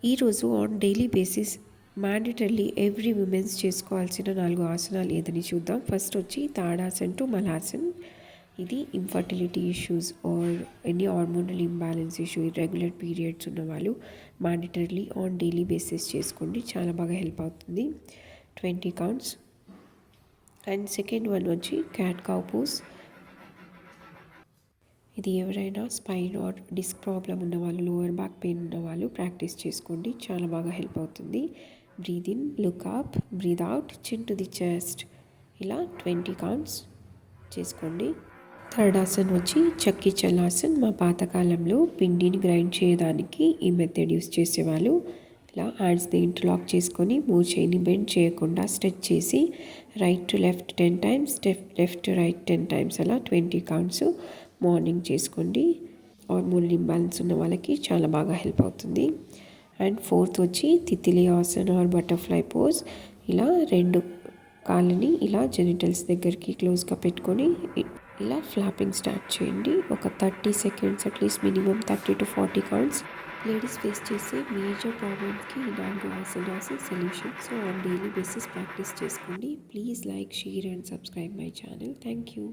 ఈరోజు on daily basis మ్యాండేటర్లీ every women's చేసుకోవాల్సిన 4 ఆసనాలు ఏదని చూద్దాం. ఫస్ట్ వచ్చి తాడాసన్ టు మలాసన్. ఇది infertility issues or any hormonal imbalance issue, irregular periods ఉన్న వాళ్ళు మ్యాండేటర్లీ ఆన్ డైలీ బేసిస్ చేసుకోండి, చాలా బాగా హెల్ప్ అవుతుంది. 20 కౌంట్స్. అండ్ సెకండ్ వన్ వచ్చి క్యాట్ కౌ పోజ్. ఇది ఎవరైనా స్పైన్ ఆర్ డిస్క్ ప్రాబ్లం ఉన్న వాళ్ళు, లోవర్ బ్యాక్ పెయిన్ ఉన్న వాళ్ళు ప్రాక్టీస్ చేసుకోండి, చాలా బాగా హెల్ప్ అవుతుంది. Breathe in, look up, breathe out, చిన్ టు ది చెస్ట్. ఇలా 20 కౌంట్స్ చేసుకోండి. థర్డ్ ఆసన్ వచ్చి చక్కి చలాసన్. మా పాతకాలంలో పిండిని గ్రైండ్ చేయడానికి ఈ మెథడ్ యూస్ చేసేవాళ్ళు. ఇలా హ్యాండ్స్ని ఇంటర్లాక్ చేసుకొని మూవ్ చేయని బెండ్ చేయకుండా స్ట్రెచ్ చేసి right to left 10 times, left to right 10 times, అలా 20 కౌంట్స్ మార్నింగ్ చేసుకోండి. హార్మోనల్ ఇంబ్యాలెన్స్ ఉన్న వాళ్ళకి చాలా బాగా హెల్ప్ అవుతుంది. అండ్ ఫోర్త్ వచ్చి తితిలి ఆసన్ ఆర్ బటర్ఫ్లై పోజ్. ఇలా 2 కాళ్ళని ఇలా జెనిటల్స్ దగ్గరికి క్లోజ్గా పెట్టుకొని ఇలా ఫ్లాపింగ్ స్టార్ట్ చేయండి. ఒక 30 seconds, at least minimum 30 to 40 counts. Ladies face చేసే మేజర్ ప్రాబ్లమ్స్కి ఈ 4 ఆసనాస్ solution. So on daily basis practice చేసుకోండి. Please like, share and subscribe my channel. Thank you.